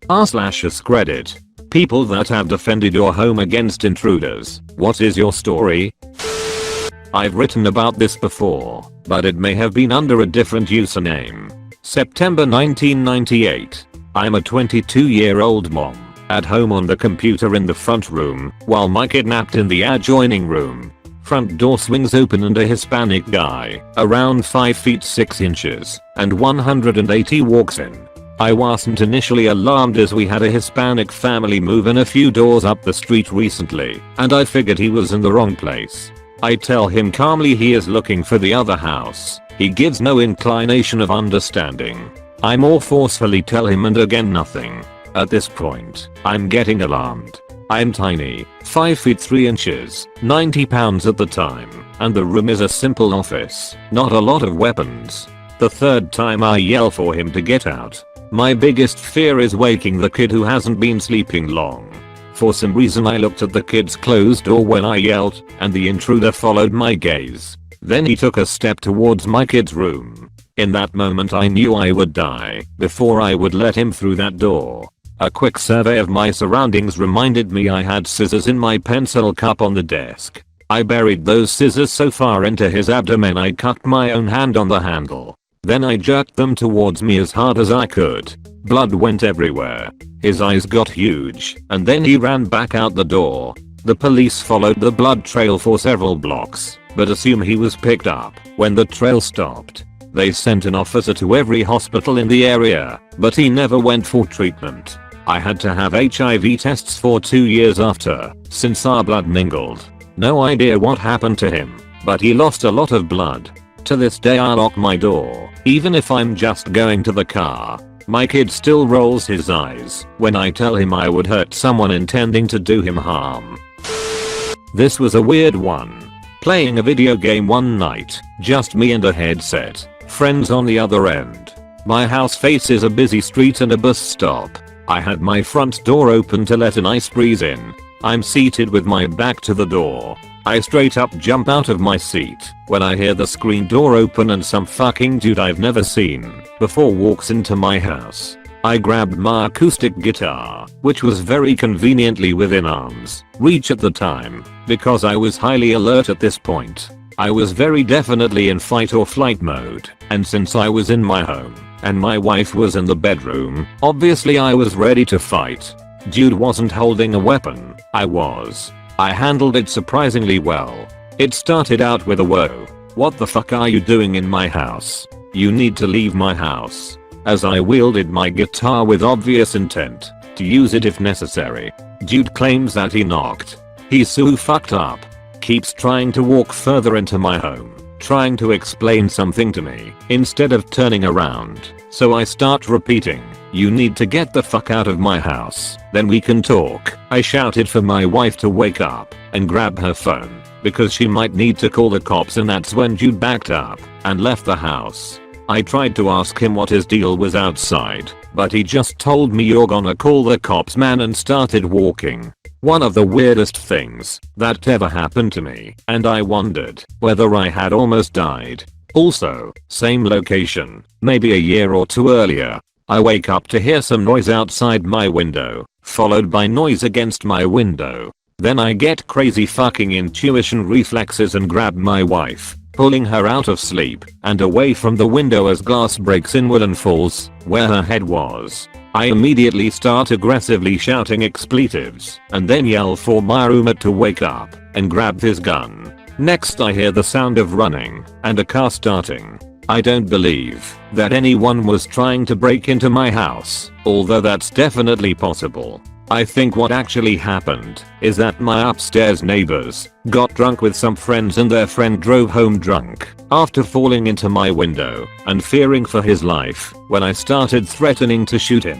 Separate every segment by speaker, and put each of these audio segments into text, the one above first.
Speaker 1: r/AskReddit. People that have defended your home against intruders. What is your story? I've written about this before, but it may have been under a different username. September 1998. I'm a 22-year-old mom, at home on the computer in the front room, while my kid napped in the adjoining room. Front door swings open and a Hispanic guy, around 5 feet 6 inches, and 180 walks in. I wasn't initially alarmed as we had a Hispanic family move in a few doors up the street recently, and I figured he was in the wrong place. I tell him calmly he is looking for the other house. He gives no inclination of understanding. I more forcefully tell him and again nothing. At this point, I'm getting alarmed. I'm tiny, 5 feet 3 inches, 90 pounds at the time, and the room is a simple office, not a lot of weapons. The third time I yell for him to get out. My biggest fear is waking the kid who hasn't been sleeping long. For some reason I looked at the kid's closed door when I yelled, and the intruder followed my gaze. Then he took a step towards my kid's room. In that moment I knew I would die before I would let him through that door. A quick survey of my surroundings reminded me I had scissors in my pencil cup on the desk. I buried those scissors so far into his abdomen I cut my own hand on the handle. Then I jerked them towards me as hard as I could. Blood went everywhere. His eyes got huge, and then he ran back out the door. The police followed the blood trail for several blocks, but assume he was picked up when the trail stopped. They sent an officer to every hospital in the area, but he never went for treatment. I had to have HIV tests for 2 years after, since our blood mingled. No idea what happened to him, but he lost a lot of blood. To this day I lock my door, even if I'm just going to the car. My kid still rolls his eyes when I tell him I would hurt someone intending to do him harm. This was a weird one. Playing a video game one night, just me and a headset, friends on the other end. My house faces a busy street and a bus stop. I had my front door open to let a nice breeze in. I'm seated with my back to the door. I straight up jump out of my seat when I hear the screen door open and some fucking dude I've never seen before walks into my house. I grabbed my acoustic guitar, which was very conveniently within arm's reach at the time, because I was highly alert at this point. I was very definitely in fight or flight mode, and since I was in my home, and my wife was in the bedroom, obviously I was ready to fight. Dude wasn't holding a weapon, I was. I handled it surprisingly well. It started out with a "Whoa, what the fuck are you doing in my house? You need to leave my house," as I wielded my guitar with obvious intent to use it if necessary. Dude claims that he knocked. He's so fucked up. Keeps trying to walk further into my home, trying to explain something to me instead of turning around. So I start repeating, "You need to get the fuck out of my house, then we can talk." I shouted for my wife to wake up and grab her phone because she might need to call the cops, and that's when Jude backed up and left the house. I tried to ask him what his deal was outside, but he just told me, "You're gonna call the cops, man," and started walking. One of the weirdest things that ever happened to me, and I wondered whether I had almost died. Also, same location, maybe a year or two earlier. I wake up to hear some noise outside my window, followed by noise against my window. Then I get crazy fucking intuition reflexes and grab my wife, pulling her out of sleep and away from the window as glass breaks inward and falls where her head was. I immediately start aggressively shouting expletives and then yell for my roommate to wake up and grab his gun. Next I hear the sound of running and a car starting. I don't believe that anyone was trying to break into my house, although that's definitely possible. I think what actually happened is that my upstairs neighbors got drunk with some friends and their friend drove home drunk after falling into my window and fearing for his life when I started threatening to shoot him.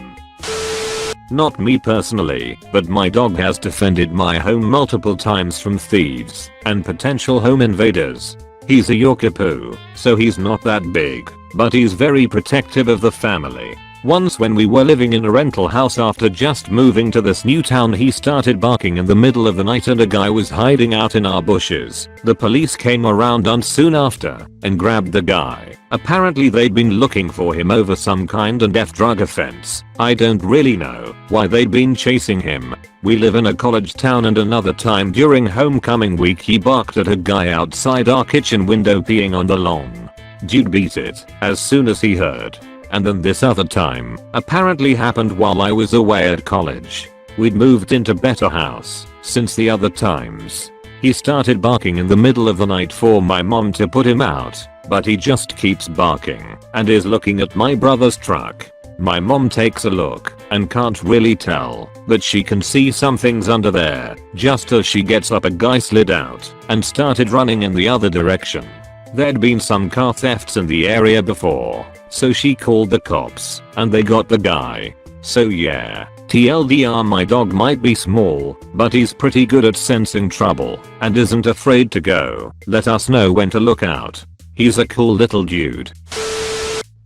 Speaker 1: Not me personally, but my dog has defended my home multiple times from thieves and potential home invaders. He's a Yorkie poo, so he's not that big, but he's very protective of the family. Once when we were living in a rental house after just moving to this new town, he started barking in the middle of the night and a guy was hiding out in our bushes. The police came around soon after and grabbed the guy. Apparently they'd been looking for him over some kind of drug offense. I don't really know, why they'd been chasing him. We live in a college town, and another time during homecoming week he barked at a guy outside our kitchen window peeing on the lawn. Dude beat it as soon as he heard. And then this other time apparently happened while I was away at college. We'd moved into better house since the other times. He started barking in the middle of the night for my mom to put him out, but he just keeps barking and is looking at my brother's truck. My mom takes a look and can't really tell, but she can see some things under there. Just as she gets up, a guy slid out and started running in the other direction. There'd been some car thefts in the area before, so she called the cops and they got the guy. So yeah, TLDR, my dog might be small, but he's pretty good at sensing trouble and isn't afraid to go let us know when to look out. He's a cool little dude.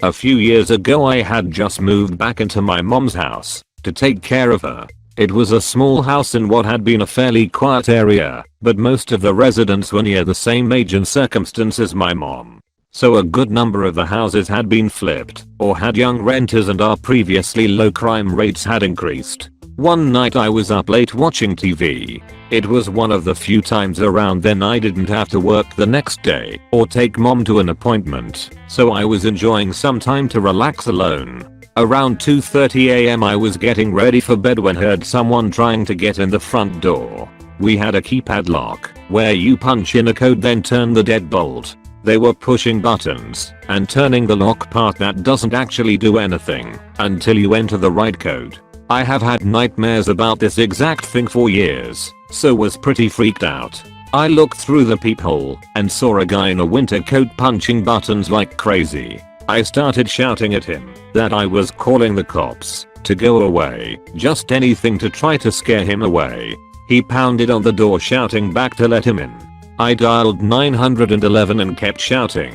Speaker 1: A few years ago I had just moved back into my mom's house to take care of her. It was a small house in what had been a fairly quiet area, but most of the residents were near the same age and circumstance as my mom. So a good number of the houses had been flipped or had young renters, and our previously low crime rates had increased. One night I was up late watching TV. It was one of the few times around then I didn't have to work the next day or take mom to an appointment, so I was enjoying some time to relax alone. Around 2:30 AM I was getting ready for bed when heard someone trying to get in the front door. We had a keypad lock where you punch in a code then turn the deadbolt. They were pushing buttons and turning the lock part that doesn't actually do anything until you enter the right code. I have had nightmares about this exact thing for years, so was pretty freaked out. I looked through the peephole and saw a guy in a winter coat punching buttons like crazy. I started shouting at him that I was calling the cops to go away, just anything to try to scare him away. He pounded on the door shouting back to let him in. I dialed 911 and kept shouting.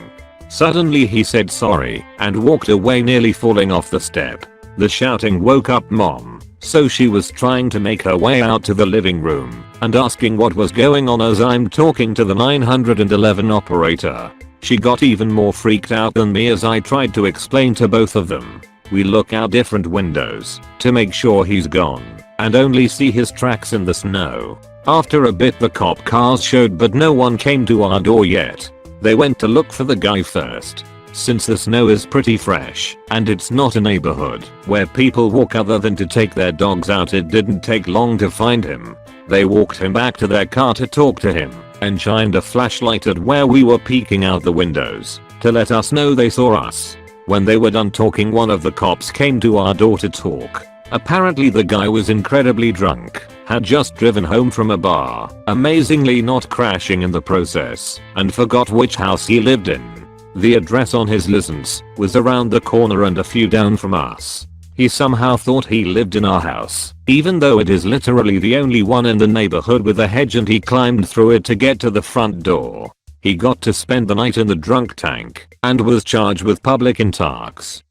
Speaker 1: Suddenly he said sorry and walked away, nearly falling off the step. The shouting woke up mom, so she was trying to make her way out to the living room and asking what was going on as I'm talking to the 911 operator. She got even more freaked out than me as I tried to explain to both of them. We look out different windows to make sure he's gone and only see his tracks in the snow. After a bit the cop cars showed, but no one came to our door yet. They went to look for the guy first. Since the snow is pretty fresh and it's not a neighborhood where people walk other than to take their dogs out, it didn't take long to find him. They walked him back to their car to talk to him and shined a flashlight at where we were peeking out the windows to let us know they saw us. When they were done talking, one of the cops came to our door to talk. Apparently the guy was incredibly drunk, had just driven home from a bar, amazingly not crashing in the process, and forgot which house he lived in. The address on his license was around the corner and a few down from us. He somehow thought he lived in our house, even though it is literally the only one in the neighborhood with a hedge, and he climbed through it to get to the front door. He got to spend the night in the drunk tank and was charged with public intox.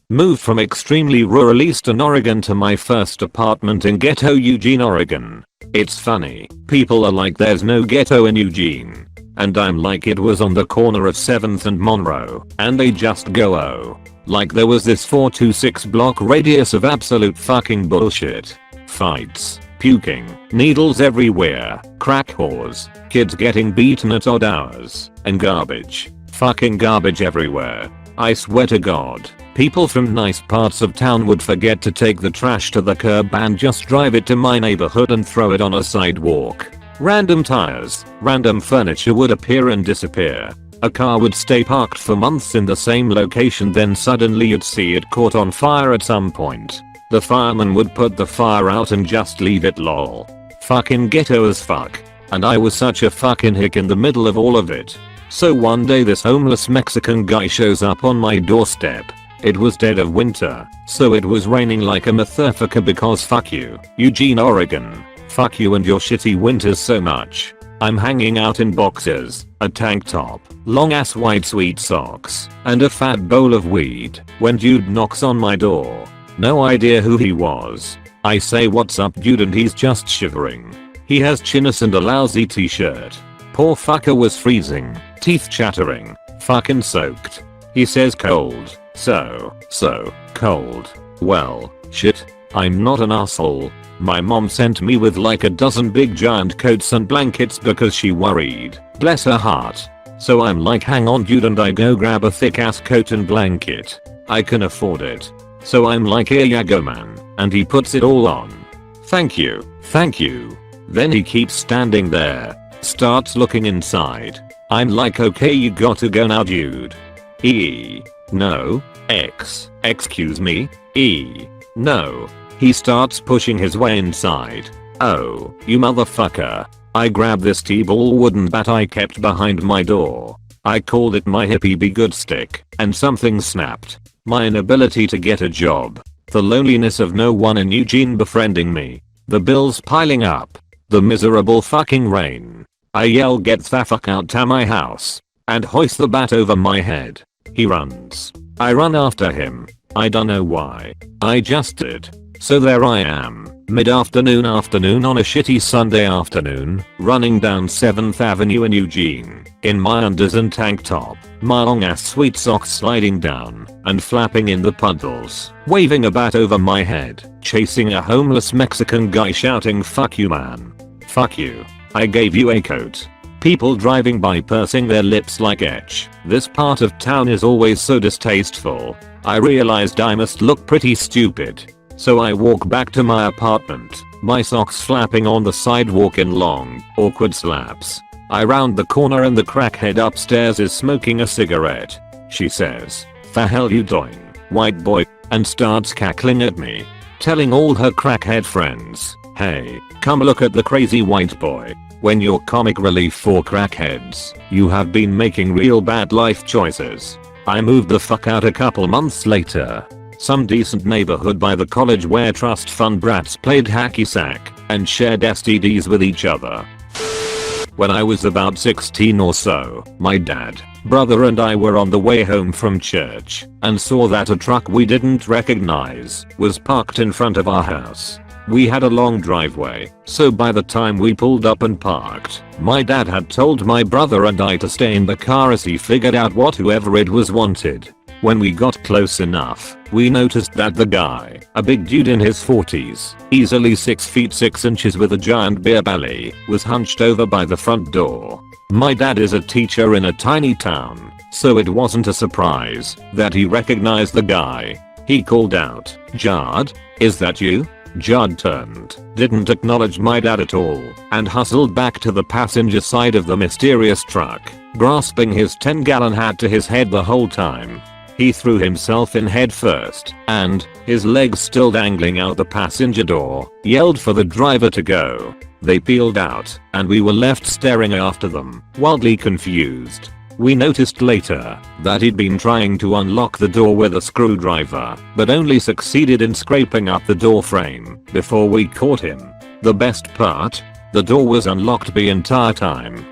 Speaker 1: Moved from extremely rural Eastern Oregon to my first apartment in ghetto Eugene, Oregon. It's funny, people are like there's no ghetto in Eugene. And I'm like, it was on the corner of 7th and Monroe, and they just go oh. Like there was this 426 block radius of absolute fucking bullshit. Fights, puking, needles everywhere, crack whores, kids getting beaten at odd hours, and garbage. Fucking garbage everywhere. I swear to God, people from nice parts of town would forget to take the trash to the curb and just drive it to my neighborhood and throw it on a sidewalk. Random tires, random furniture would appear and disappear. A car would stay parked for months in the same location, then suddenly you'd see it caught on fire at some point. The fireman would put the fire out and just leave it, lol. Fucking ghetto as fuck. And I was such a fucking hick in the middle of all of it. So one day this homeless Mexican guy shows up on my doorstep. It was dead of winter, so it was raining like a motherfucker because fuck you, Eugene, Oregon. Fuck you and your shitty winters so much. I'm hanging out in boxers, a tank top, long ass white sweet socks, and a fat bowl of weed when dude knocks on my door. No idea who he was. I say what's up dude and he's just shivering. He has chinos and a lousy t-shirt. Poor fucker was freezing, teeth chattering, fucking soaked. He says cold, so cold. Well, shit. I'm not an asshole. My mom sent me with like a dozen big giant coats and blankets because she worried. Bless her heart. So I'm like, hang on dude, and I go grab a thick ass coat and blanket. I can afford it. So I'm like, here ya go man. And he puts it all on. Thank you. Thank you. Then he keeps standing there. Starts looking inside. I'm like, okay, you gotta go now dude. No. Excuse me? No. He starts pushing his way inside. Oh, you motherfucker. I grabbed this T-ball wooden bat I kept behind my door. I called it my hippie be good stick, and something snapped. My inability to get a job. The loneliness of no one in Eugene befriending me. The bills piling up. The miserable fucking rain. I yell, get the fuck out to my house. And hoist the bat over my head. He runs. I run after him. I don't know why. I just did. So there I am, mid-afternoon on a shitty Sunday afternoon, running down 7th Avenue in Eugene, in my undies and tank top, my long ass sweet socks sliding down, and flapping in the puddles, waving a bat over my head, chasing a homeless Mexican guy shouting fuck you man. Fuck you. I gave you a coat. People driving by pursing their lips like etch. This part of town is always so distasteful. I realized I must look pretty stupid. So I walk back to my apartment, my socks flapping on the sidewalk in long, awkward slaps. I round the corner and the crackhead upstairs is smoking a cigarette. She says, "The hell you doing, white boy?" and starts cackling at me, telling all her crackhead friends, "Hey, come look at the crazy white boy." When you're comic relief for crackheads, you have been making real bad life choices. I moved the fuck out a couple months later. Some decent neighborhood by the college where trust fund brats played hacky sack and shared STDs with each other. When I was about 16 or so, my dad, brother and I were on the way home from church and saw that a truck we didn't recognize was parked in front of our house. We had a long driveway, so by the time we pulled up and parked, my dad had told my brother and I to stay in the car as he figured out what whoever it was wanted. When we got close enough, we noticed that the guy, a big dude in his 40s, easily 6 feet 6 inches with a giant beer belly, was hunched over by the front door. My dad is a teacher in a tiny town, so it wasn't a surprise that he recognized the guy. He called out, "Judd, is that you?" Judd turned, didn't acknowledge my dad at all, and hustled back to the passenger side of the mysterious truck, grasping his 10-gallon hat to his head the whole time. He threw himself in head first, and, his legs still dangling out the passenger door, yelled for the driver to go. They peeled out, and we were left staring after them, wildly confused. We noticed later that he'd been trying to unlock the door with a screwdriver, but only succeeded in scraping up the door frame before we caught him. The best part? The door was unlocked the entire time.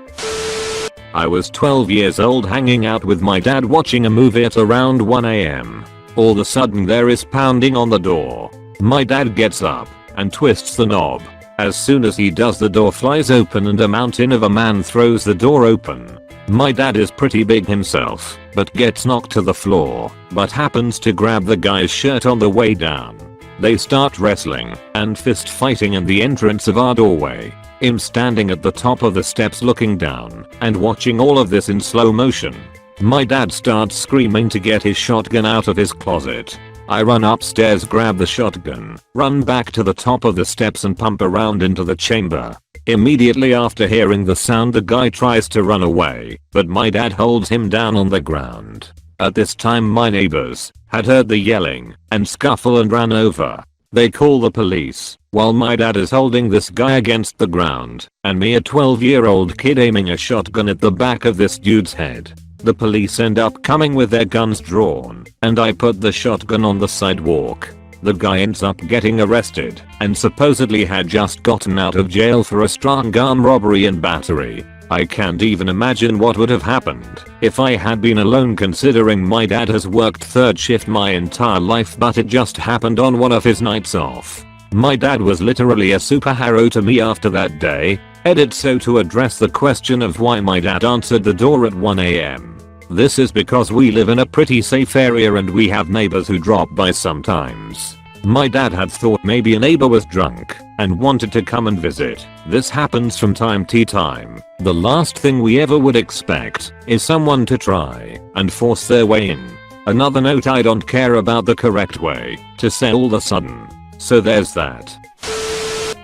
Speaker 1: I was 12 years old hanging out with my dad watching a movie at around 1 AM. All of a sudden there is pounding on the door. My dad gets up and twists the knob. As soon as he does, the door flies open and a mountain of a man throws the door open. My dad is pretty big himself, but gets knocked to the floor, but happens to grab the guy's shirt on the way down. They start wrestling and fist fighting in the entrance of our doorway. Him standing at the top of the steps looking down and watching all of this in slow motion. My dad starts screaming to get his shotgun out of his closet. I run upstairs, grab the shotgun, run back to the top of the steps and pump around into the chamber. Immediately after hearing the sound, the guy tries to run away, but my dad holds him down on the ground. At this time my neighbors had heard the yelling and scuffle and ran over. They call the police, while my dad is holding this guy against the ground, and me, a 12-year-old kid, aiming a shotgun at the back of this dude's head. The police end up coming with their guns drawn, and I put the shotgun on the sidewalk. The guy ends up getting arrested, and supposedly had just gotten out of jail for a strong-arm robbery and battery. I can't even imagine what would have happened if I had been alone, considering my dad has worked third shift my entire life, but it just happened on one of his nights off. My dad was literally a superhero to me after that day. Edit. So to address the question of why my dad answered the door at 1 AM. This is because we live in a pretty safe area and we have neighbors who drop by sometimes. My dad had thought maybe a neighbor was drunk and wanted to come and visit. This happens from time to time. The last thing we ever would expect is someone to try and force their way in. Another note, I don't care about the correct way to say all of a sudden. So there's that.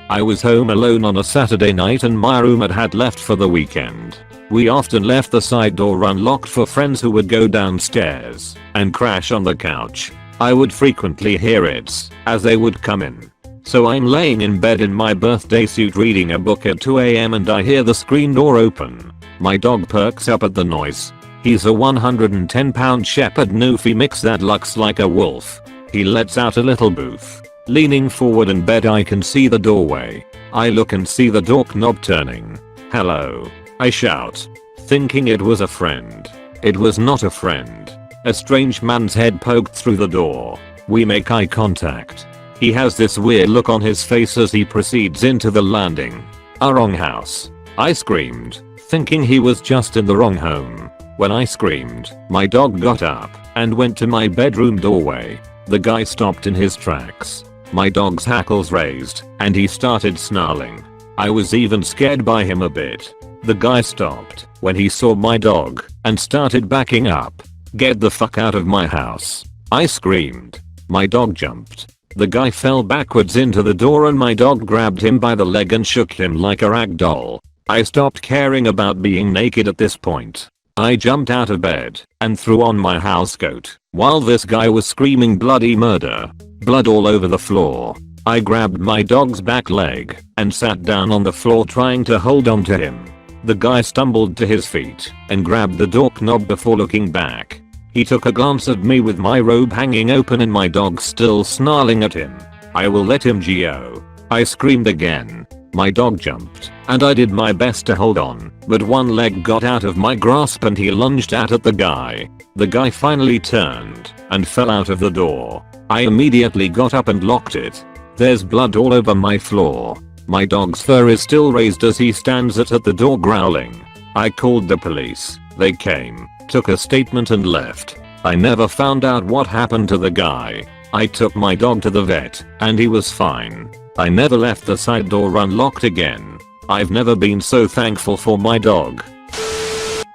Speaker 1: I was home alone on a Saturday night and my roommate had left for the weekend. We often left the side door unlocked for friends who would go downstairs and crash on the couch. I would frequently hear it as they would come in. So I'm laying in bed in my birthday suit reading a book at 2 AM and I hear the screen door open. My dog perks up at the noise. He's a 110-pound shepherd Newfie mix that looks like a wolf. He lets out a little boof. Leaning forward in bed, I can see the doorway. I look and see the door knob turning. "Hello," I shout, thinking it was a friend. It was not a friend. A strange man's head poked through the door. We make eye contact. He has this weird look on his face as he proceeds into the landing. "A wrong house," I screamed, thinking he was just in the wrong home. When I screamed, my dog got up and went to my bedroom doorway. The guy stopped in his tracks. My dog's hackles raised and he started snarling. I was even scared by him a bit. The guy stopped when he saw my dog and started backing up. "Get the fuck out of my house," I screamed. My dog jumped. The guy fell backwards into the door and my dog grabbed him by the leg and shook him like a rag doll. I stopped caring about being naked at this point. I jumped out of bed and threw on my housecoat while this guy was screaming bloody murder. Blood all over the floor. I grabbed my dog's back leg and sat down on the floor trying to hold on to him. The guy stumbled to his feet and grabbed the door knob before looking back. He took a glance at me with my robe hanging open and my dog still snarling at him. "I will let him go," I screamed again. My dog jumped and I did my best to hold on, but one leg got out of my grasp and he lunged out at the guy. The guy finally turned and fell out of the door. I immediately got up and locked it. There's blood all over my floor. My dog's fur is still raised as he stands at the door growling. I called the police. They came, took a statement and left. I never found out what happened to the guy. I took my dog to the vet and he was fine. I never left the side door unlocked again. I've never been so thankful for my dog.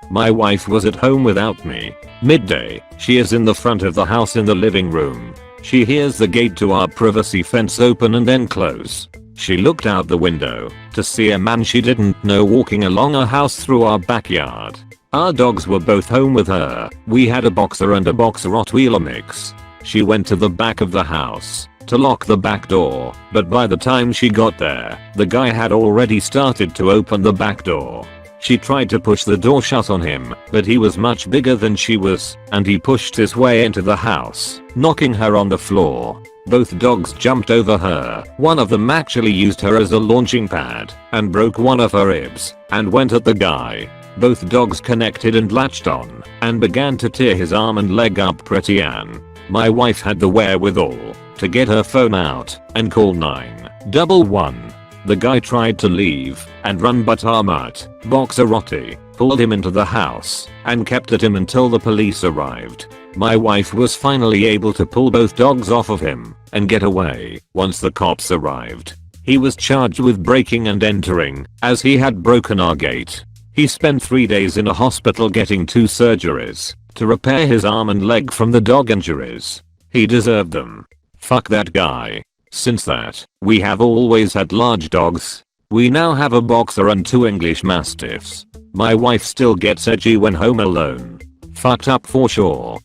Speaker 1: My wife was at home without me. Midday, she is in the front of the house in the living room. She hears the gate to our privacy fence open and then close. She looked out the window to see a man she didn't know walking along our house through our backyard. Our dogs were both home with her. We had a boxer and a boxer Rottweiler mix. She went to the back of the house to lock the back door, but by the time she got there, the guy had already started to open the back door. She tried to push the door shut on him, but he was much bigger than she was, and he pushed his way into the house, knocking her on the floor. Both dogs jumped over her. One of them actually used her as a launching pad and broke one of her ribs and went at the guy. Both dogs connected and latched on and began to tear his arm and leg up pretty Ann. My wife had the wherewithal to get her phone out and call 911. The guy tried to leave and run, but our mutt, Boxer Rotti, pulled him into the house and kept at him until the police arrived. My wife was finally able to pull both dogs off of him and get away once the cops arrived. He was charged with breaking and entering as he had broken our gate. He spent 3 days in a hospital getting 2 surgeries to repair his arm and leg from the dog injuries. He deserved them. Fuck that guy. Since that, we have always had large dogs. We now have a boxer and 2 English mastiffs. My wife still gets edgy when home alone. Fucked up for sure.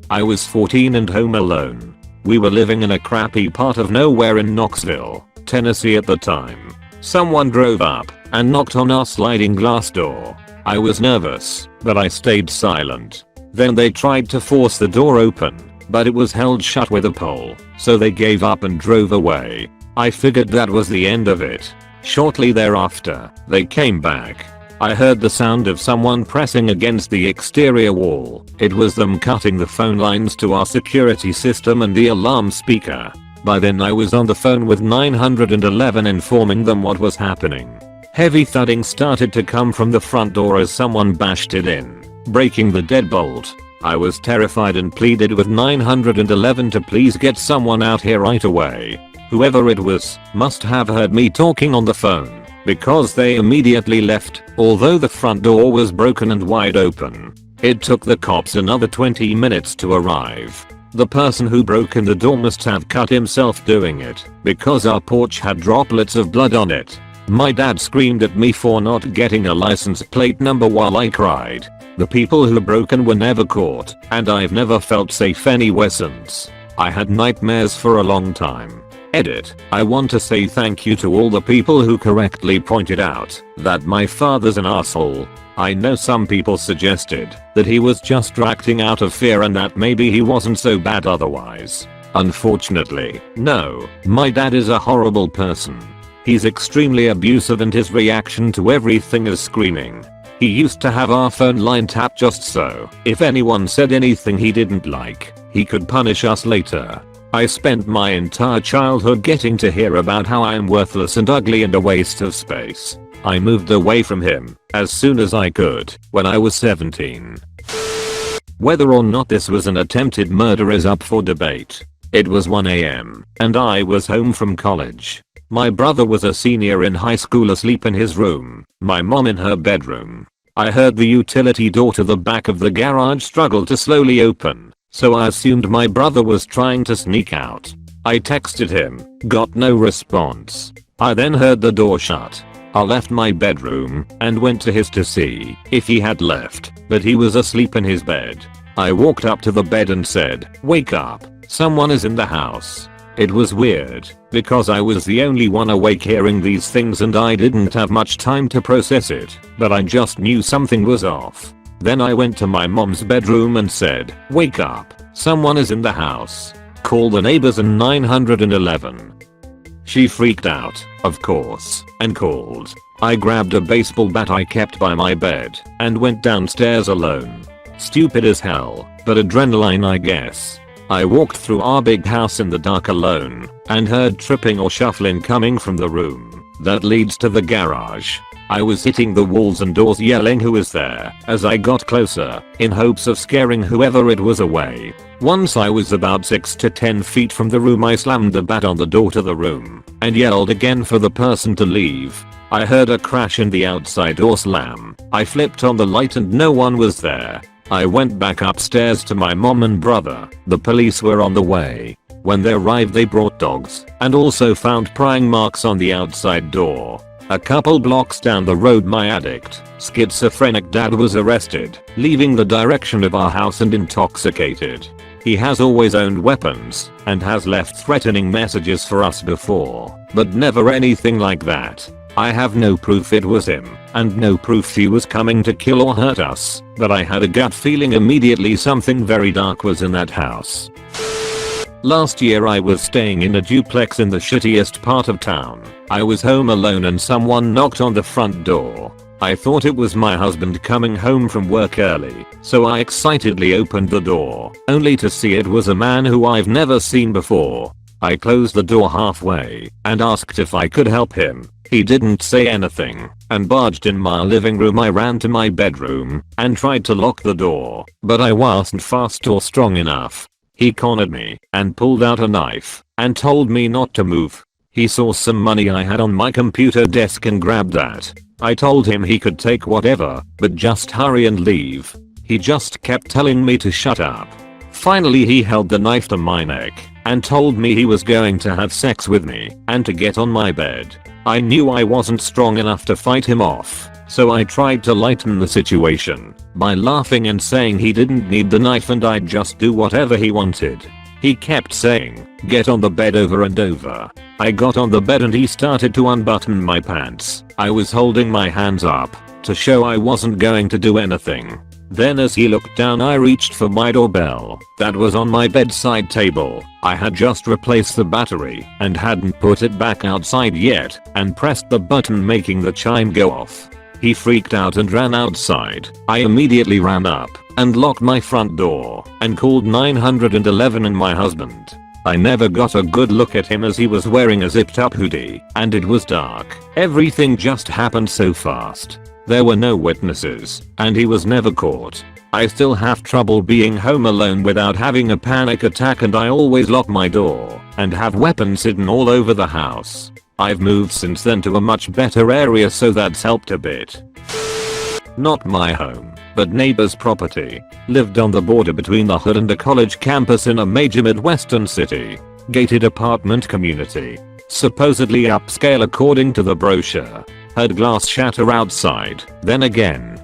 Speaker 1: I was 14 and home alone. We were living in a crappy part of nowhere in Knoxville, Tennessee at the time. Someone drove up and knocked on our sliding glass door. I was nervous, but I stayed silent. Then they tried to force the door open, but it was held shut with a pole, so they gave up and drove away. I figured that was the end of it. Shortly thereafter, they came back. I heard the sound of someone pressing against the exterior wall. It was them cutting the phone lines to our security system and the alarm speaker. By then I was on the phone with 911 informing them what was happening. Heavy thudding started to come from the front door as someone bashed it in, breaking the deadbolt. I was terrified and pleaded with 911 to please get someone out here right away. Whoever it was must have heard me talking on the phone because they immediately left, although the front door was broken and wide open. It took the cops another 20 minutes to arrive. The person who broke in the door must have cut himself doing it because our porch had droplets of blood on it. My dad screamed at me for not getting a license plate number while I cried. The people who broke in were never caught, and I've never felt safe anywhere since. I had nightmares for a long time. Edit. I want to say thank you to all the people who correctly pointed out that my father's an asshole. I know some people suggested that he was just acting out of fear and that maybe he wasn't so bad otherwise. Unfortunately, no, my dad is a horrible person. He's extremely abusive and his reaction to everything is screaming. He used to have our phone line tapped just so if anyone said anything he didn't like, he could punish us later. I spent my entire childhood getting to hear about how I am worthless and ugly and a waste of space. I moved away from him as soon as I could when I was 17. Whether or not this was an attempted murder is up for debate. It was 1 AM and I was home from college. My brother was a senior in high school asleep in his room, my mom in her bedroom. I heard the utility door to the back of the garage struggle to slowly open, so I assumed my brother was trying to sneak out. I texted him, got no response. I then heard the door shut. I left my bedroom and went to his to see if he had left, but he was asleep in his bed. I walked up to the bed and said, "Wake up, someone is in the house." It was weird because I was the only one awake hearing these things and I didn't have much time to process it, but I just knew something was off. Then I went to my mom's bedroom and said, "Wake up, someone is in the house. Call the neighbors and 911. She freaked out, of course, and called. I grabbed a baseball bat I kept by my bed and went downstairs alone. Stupid as hell, but adrenaline I guess. I walked through our big house in the dark alone and heard tripping or shuffling coming from the room that leads to the garage. I was hitting the walls and doors yelling who is there as I got closer in hopes of scaring whoever it was away. Once I was about 6 to 10 feet from the room, I slammed the bat on the door to the room and yelled again for the person to leave. I heard a crash in the outside door slam. I flipped on the light and no one was there. I went back upstairs to my mom and brother. The police were on the way. When they arrived they brought dogs and also found prying marks on the outside door. A couple blocks down the road my addict, schizophrenic dad was arrested, leaving the direction of our house and intoxicated. He has always owned weapons and has left threatening messages for us before, but never anything like that. I have no proof it was him and no proof he was coming to kill or hurt us, but I had a gut feeling immediately something very dark was in that house. Last year I was staying in a duplex in the shittiest part of town. I was home alone and someone knocked on the front door. I thought it was my husband coming home from work early, so I excitedly opened the door, only to see it was a man who I've never seen before. I closed the door halfway and asked if I could help him. He didn't say anything and barged in my living room. I ran to my bedroom and tried to lock the door, but I wasn't fast or strong enough. He cornered me and pulled out a knife and told me not to move. He saw some money I had on my computer desk and grabbed that. I told him he could take whatever, but just hurry and leave. He just kept telling me to shut up. Finally he held the knife to my neck and told me he was going to have sex with me and to get on my bed. I knew I wasn't strong enough to fight him off, so I tried to lighten the situation by laughing and saying he didn't need the knife and I'd just do whatever he wanted. He kept saying, "Get on the bed," over and over. I got on the bed and he started to unbutton my pants. I was holding my hands up to show I wasn't going to do anything. Then as he looked down I reached for my doorbell that was on my bedside table. I had just replaced the battery and hadn't put it back outside yet and pressed the button making the chime go off. He freaked out and ran outside. I immediately ran up and locked my front door and called 911 and my husband. I never got a good look at him as he was wearing a zipped up hoodie and it was dark. Everything just happened so fast. There were no witnesses and he was never caught. I still have trouble being home alone without having a panic attack, and I always lock my door and have weapons hidden all over the house. I've moved since then to a much better area, so that's helped a bit. Not my home, but neighbor's property. Lived on the border between the hood and a college campus in a major Midwestern city. Gated apartment community. Supposedly upscale according to the brochure. Heard glass shatter outside, then again,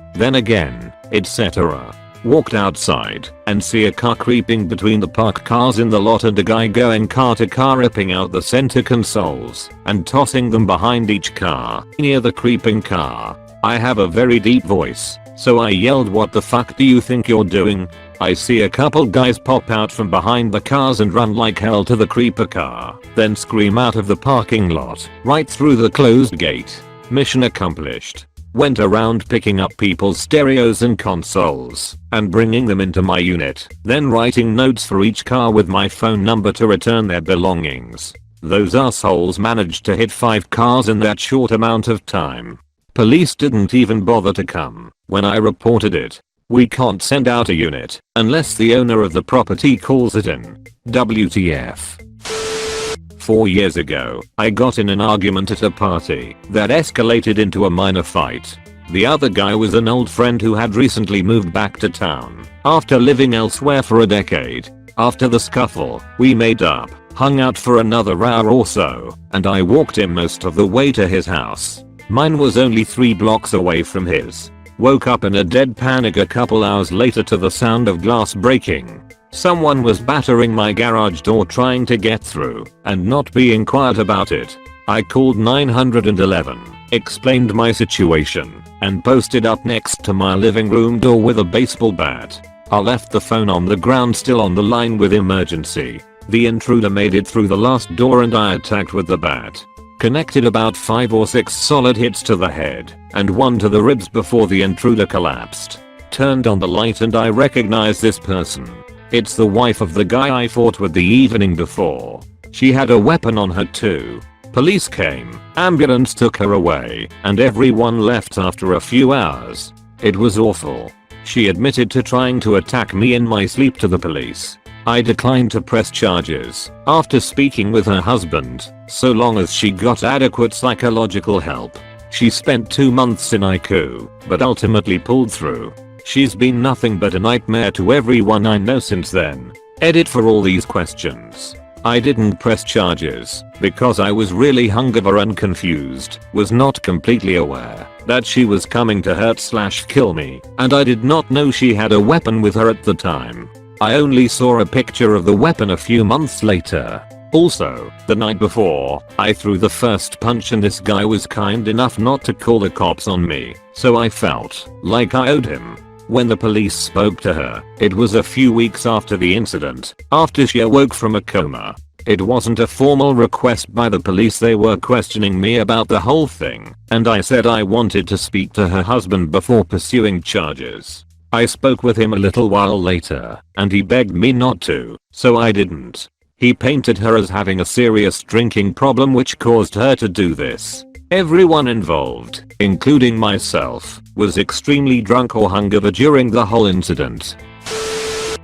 Speaker 1: etc. Walked outside and see a car creeping between the parked cars in the lot and a guy going car to car, ripping out the center consoles and tossing them behind each car near the creeping car. I have a very deep voice, so I yelled, "What the fuck do you think you're doing?" I see a couple guys pop out from behind the cars and run like hell to the creeper car, then scream out of the parking lot right through the closed gate. Mission accomplished. Went around picking up people's stereos and consoles and bringing them into my unit, then writing notes for each car with my phone number to return their belongings. Those assholes managed to hit 5 cars in that short amount of time. Police didn't even bother to come when I reported it. We can't send out a unit unless the owner of the property calls it in. WTF. 4 years ago, I got in an argument at a party that escalated into a minor fight. The other guy was an old friend who had recently moved back to town after living elsewhere for a decade. After the scuffle, we made up, hung out for another hour or so, and I walked him most of the way to his house. Mine was only 3 blocks away from his. Woke up in a dead panic a couple hours later to the sound of glass breaking. Someone was battering my garage door trying to get through and not being quiet about it. I called 911, explained my situation, and posted up next to my living room door with a baseball bat. I left the phone on the ground still on the line with emergency. The intruder made it through the last door and I attacked with the bat. Connected about 5 or 6 solid hits to the head and 1 to the ribs before the intruder collapsed. Turned on the light and I recognized this person. It's the wife of the guy I fought with the evening before. She had a weapon on her too. Police came, ambulance took her away, and everyone left after a few hours. It was awful. She admitted to trying to attack me in my sleep to the police. I declined to press charges after speaking with her husband, so long as she got adequate psychological help. She spent 2 months in ICU, but ultimately pulled through. She's been nothing but a nightmare to everyone I know since then. Edit for all these questions. I didn't press charges because I was really hungover and confused, was not completely aware that she was coming to hurt/kill me, and I did not know she had a weapon with her at the time. I only saw a picture of the weapon a few months later. Also, the night before, I threw the first punch and this guy was kind enough not to call the cops on me, so I felt like I owed him. When the police spoke to her, it was a few weeks after the incident, after she awoke from a coma. It wasn't a formal request by the police, they were questioning me about the whole thing, and I said I wanted to speak to her husband before pursuing charges. I spoke with him a little while later, and he begged me not to, so I didn't. He painted her as having a serious drinking problem which caused her to do this. Everyone involved, including myself, was extremely drunk or hungover during the whole incident.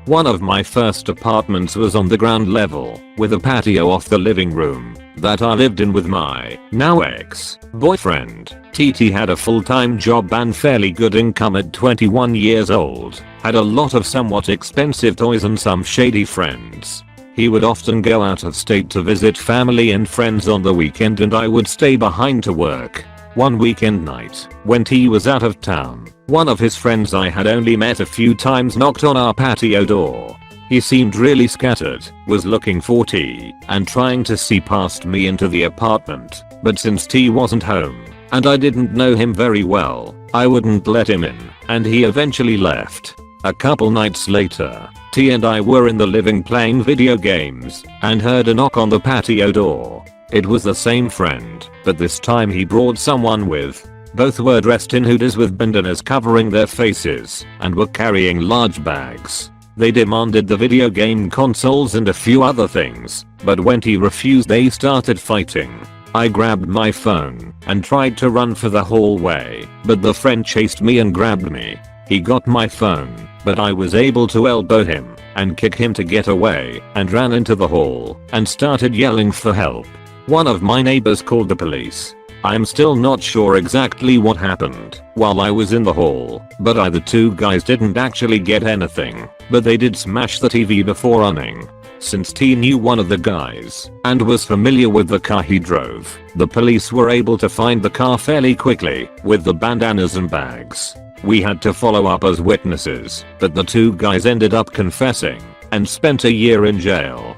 Speaker 1: One of my first apartments was on the ground level, with a patio off the living room, that I lived in with my now ex-boyfriend. TT had a full-time job and fairly good income at 21 years old, had a lot of somewhat expensive toys and some shady friends. He would often go out of state to visit family and friends on the weekend and I would stay behind to work. One weekend night, when he was out of town, one of his friends I had only met a few times knocked on our patio door. He seemed really scattered, was looking for T, and trying to see past me into the apartment, but since T wasn't home, and I didn't know him very well, I wouldn't let him in, and he eventually left. A couple nights later, T and I were in the living playing video games, and heard a knock on the patio door. It was the same friend, but this time he brought someone with. Both were dressed in hoodies with bandanas covering their faces, and were carrying large bags. They demanded the video game consoles and a few other things, but when he refused they started fighting. I grabbed my phone and tried to run for the hallway, but the friend chased me and grabbed me. He got my phone but I was able to elbow him and kick him to get away and ran into the hall and started yelling for help. One of my neighbors called the police. I'm still not sure exactly what happened while I was in the hall, but either two guys didn't actually get anything, but they did smash the TV before running. Since T knew one of the guys and was familiar with the car he drove, the police were able to find the car fairly quickly with the bandanas and bags. We had to follow up as witnesses, but the two guys ended up confessing and spent a year in jail.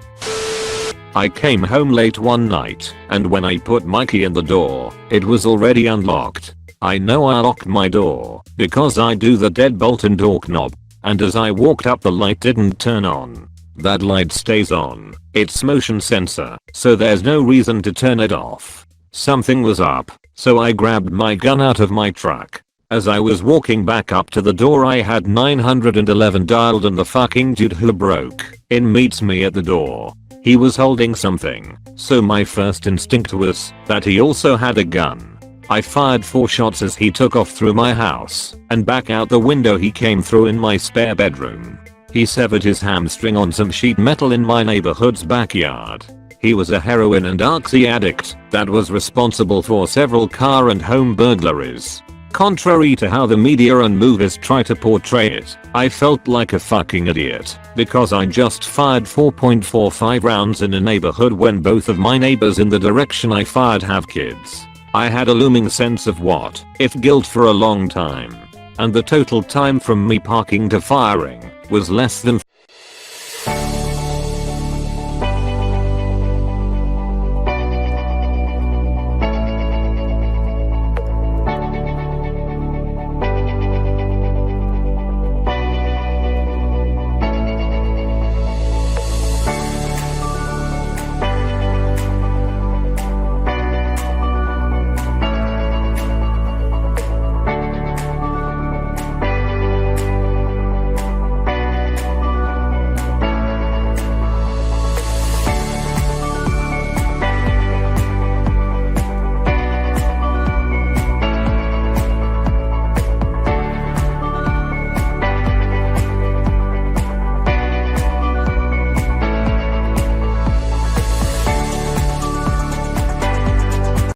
Speaker 1: I came home late one night, and when I put my key in the door, it was already unlocked. I know I locked my door because I do the deadbolt and door knob, and as I walked up the light didn't turn on. That light stays on, it's motion sensor, so there's no reason to turn it off. Something was up, so I grabbed my gun out of my truck. As I was walking back up to the door I had 911 dialed and the fucking dude who broke in meets me at the door. He was holding something, so my first instinct was that he also had a gun. I fired 4 shots as he took off through my house, and back out the window he came through in my spare bedroom. He severed his hamstring on some sheet metal in my neighborhood's backyard. He was a heroin and oxy addict that was responsible for several car and home burglaries. Contrary to how the media and movies try to portray it, I felt like a fucking idiot because I just fired 4.45 rounds in a neighborhood when both of my neighbors in the direction I fired have kids. I had a looming sense of what if guilt for a long time, and the total time from me parking to firing was less than